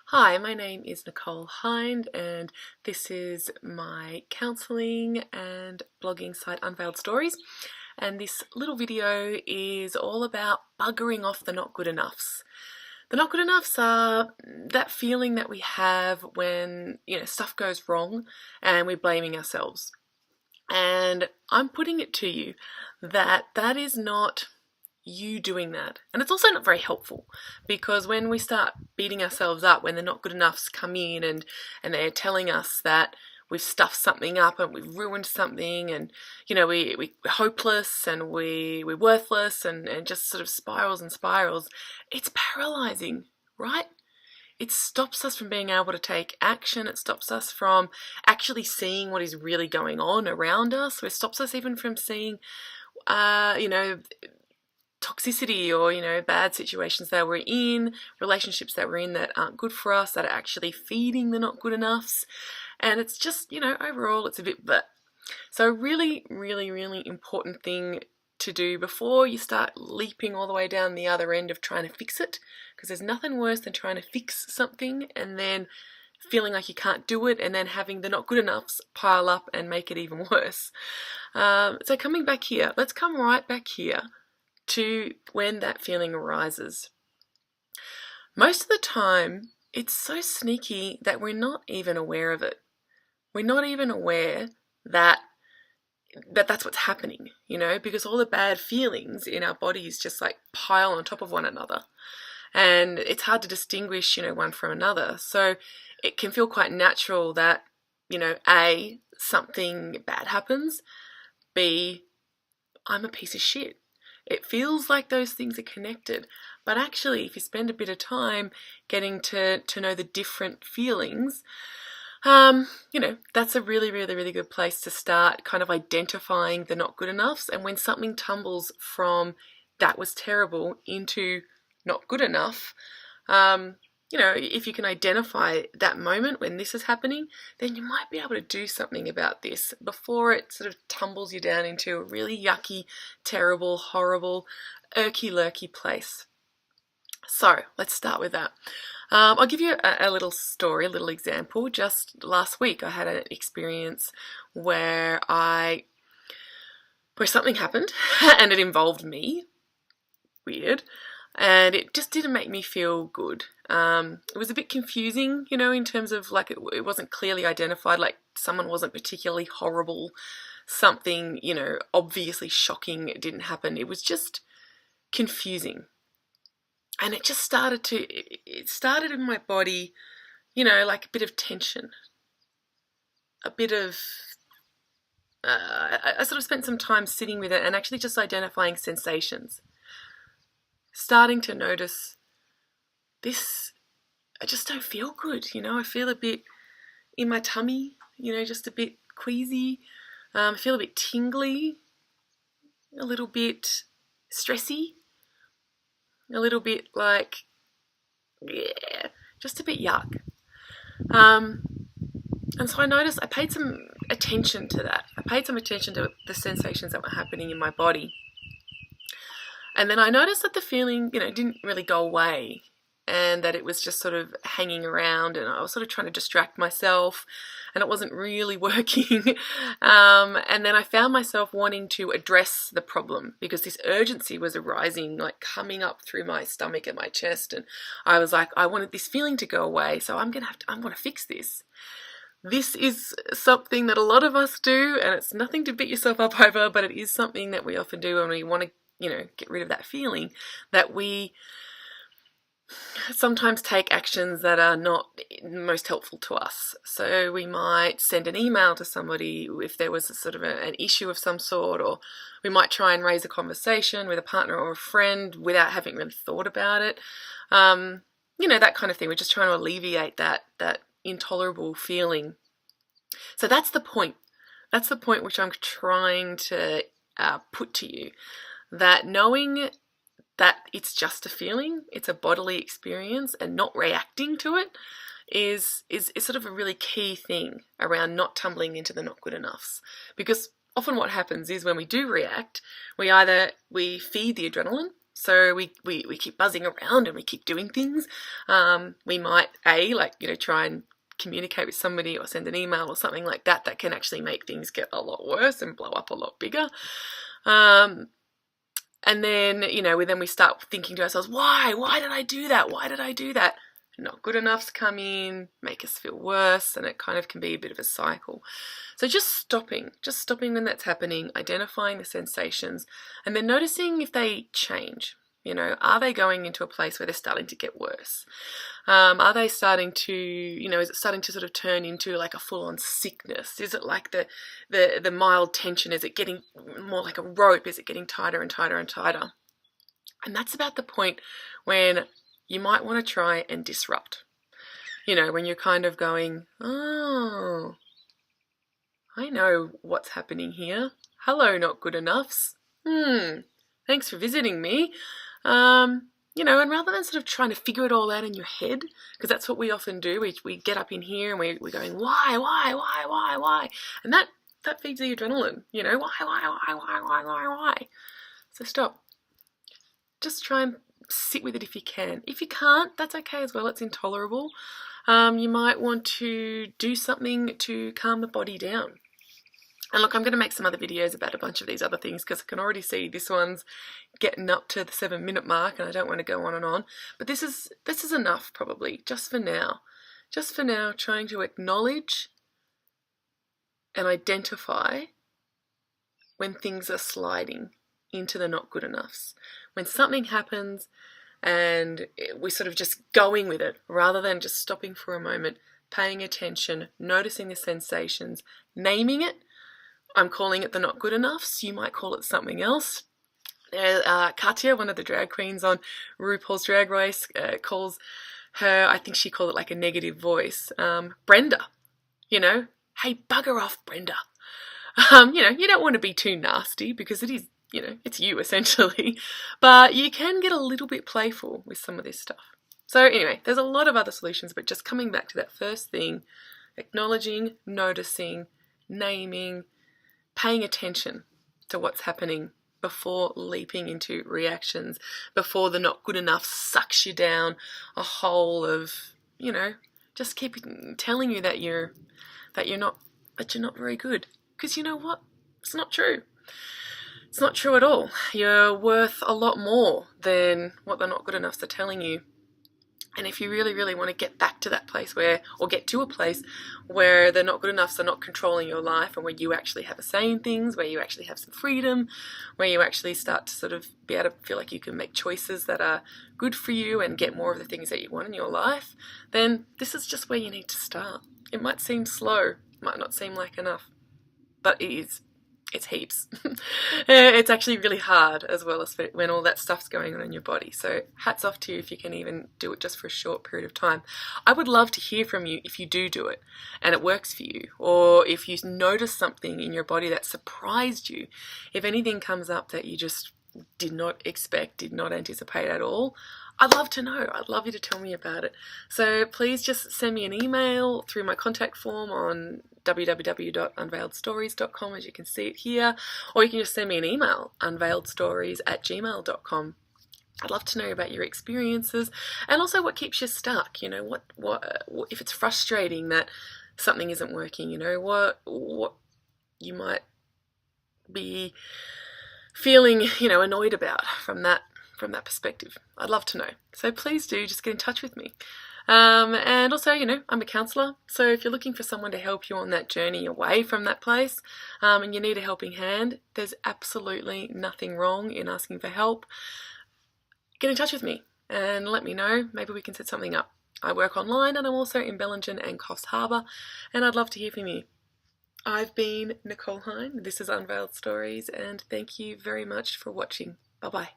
Hi, my name is Nicole Hind and this is my counselling and blogging site Unveiled Stories, and this little video is all about buggering off the not-good-enoughs. The not-good-enoughs are that feeling that we have when, stuff goes wrong and we're blaming ourselves. And I'm putting it to you that that is not you doing that. And it's also not very helpful, because when we start beating ourselves up, when the not good enoughs come in and they're telling us that we've stuffed something up and we've ruined something, and we're hopeless and we're worthless, and just sort of spirals and spirals, it's paralyzing, right? It stops us from being able to take action. It stops us from actually seeing what is really going on around us. It stops us even from seeing toxicity or bad situations that we're in, relationships that we're in that aren't good for us, that are actually feeding the not good enoughs. And it's just, overall it's a bit bleh. So really, really, really important thing to do before you start leaping all the way down the other end of trying to fix it, because there's nothing worse than trying to fix something and then feeling like you can't do it and then having the not good enoughs pile up and make it even worse. So coming back here, let's come right back here to when that feeling arises. Most of the time, it's so sneaky that we're not even aware of it. We're not even aware that that's what's happening, because all the bad feelings in our bodies just like pile on top of one another. And it's hard to distinguish, one from another. So it can feel quite natural that, A, something bad happens, B, I'm a piece of shit. It feels like those things are connected, but actually if you spend a bit of time getting to know the different feelings, that's a really, really, really good place to start kind of identifying the not good enoughs. And when something tumbles from that was terrible into not good enough, if you can identify that moment when this is happening, then you might be able to do something about this before it sort of tumbles you down into a really yucky, terrible, horrible, irky-lurky place. So let's start with that. I'll give you a little story, a little example. Just last week I had an experience where something happened and it involved me. Weird. And it just didn't make me feel good. It was a bit confusing, in terms of like it wasn't clearly identified, like someone wasn't particularly horrible, something, obviously shocking didn't happen. It was just confusing. And it started in my body, like a bit of tension, a bit of, I sort of spent some time sitting with it and actually just identifying sensations. Starting to notice this, I just don't feel good, I feel a bit in my tummy, just a bit queasy, I feel a bit tingly, a little bit stressy, a little bit like, just a bit yuck. And so I paid some attention to that. I paid some attention to the sensations that were happening in my body. And then I noticed that the feeling, didn't really go away, and that it was just sort of hanging around, and I was sort of trying to distract myself and it wasn't really working. And then I found myself wanting to address the problem because this urgency was arising, like coming up through my stomach and my chest. And I was like, I wanted this feeling to go away, so I'm going to fix this. This is something that a lot of us do, and it's nothing to beat yourself up over, but it is something that we often do when we want to get rid of that feeling, that we sometimes take actions that are not most helpful to us. So we might send an email to somebody if there was a sort of an issue of some sort, or we might try and raise a conversation with a partner or a friend without having really thought about it. That kind of thing. We're just trying to alleviate that intolerable feeling. So that's the point. That's the point which I'm trying to put to you. That knowing that it's just a feeling, it's a bodily experience, and not reacting to it is sort of a really key thing around not tumbling into the not good enoughs. Because often what happens is when we do react, we feed the adrenaline, So we keep buzzing around and we keep doing things. We might, try and communicate with somebody or send an email or something like that can actually make things get a lot worse and blow up a lot bigger. And then, we start thinking to ourselves, why did I do that? Why did I do that? Not good enoughs come in, make us feel worse, and it kind of can be a bit of a cycle. So just stopping when that's happening, identifying the sensations, and then noticing if they change. Are they going into a place where they're starting to get worse? Are they starting to, is it starting to sort of turn into like a full-on sickness? Is it like the mild tension? Is it getting more like a rope? Is it getting tighter and tighter and tighter? And that's about the point when you might want to try and disrupt. When you're kind of going, oh, I know what's happening here. Hello, not good enoughs. Thanks for visiting me. And rather than sort of trying to figure it all out in your head, because that's what we often do, we get up in here and we're going, why? And that feeds the adrenaline, why? So stop. Just try and sit with it if you can. If you can't, that's okay as well. It's intolerable. You might want to do something to calm the body down. And look, I'm going to make some other videos about a bunch of these other things because I can already see this one's getting up to the 7-minute mark and I don't want to go on and on. But this is enough probably, just for now. Just for now, trying to acknowledge and identify when things are sliding into the not good enoughs. When something happens and we're sort of just going with it rather than just stopping for a moment, paying attention, noticing the sensations, naming it. I'm calling it the not good enoughs. You might call it something else. Katya, one of the drag queens on RuPaul's Drag Race, calls her, I think she called it like a negative voice, Brenda. Hey, bugger off, Brenda. You don't want to be too nasty because it is, it's you essentially. But you can get a little bit playful with some of this stuff. So anyway, there's a lot of other solutions, but just coming back to that first thing, acknowledging, noticing, naming, paying attention to what's happening before leaping into reactions, before the not good enough sucks you down a hole of, just keep telling you that you're not very good. Because you know what? It's not true. It's not true at all. You're worth a lot more than what the not good enoughs are telling you. And if you really, really want to get back to that place or get to a place where the not good enoughs are not controlling your life and where you actually have a say in things, where you actually have some freedom, where you actually start to sort of be able to feel like you can make choices that are good for you and get more of the things that you want in your life, then this is just where you need to start. It might seem slow, might not seem like enough, but it is. It's heaps. It's actually really hard as well as when all that stuff's going on in your body. So hats off to you if you can even do it just for a short period of time. I would love to hear from you if you do it and it works for you, or if you notice something in your body that surprised you. If anything comes up that you just did not expect, did not anticipate at all, I'd love to know. I'd love you to tell me about it. So please just send me an email through my contact form on www.unveiledstories.com, as you can see it here, or you can just send me an email, unveiledstories@gmail.com. I'd love to know about your experiences and also what keeps you stuck. What if it's frustrating that something isn't working, what you might be feeling, annoyed about from that perspective. I'd love to know. So please do just get in touch with me. And also, I'm a counsellor, so if you're looking for someone to help you on that journey away from that place, and you need a helping hand, there's absolutely nothing wrong in asking for help. Get in touch with me and let me know. Maybe we can set something up. I work online and I'm also in Bellingen and Coffs Harbour, and I'd love to hear from you. I've been Nicole Hind. This is Unveiled Stories, and thank you very much for watching. Bye-bye.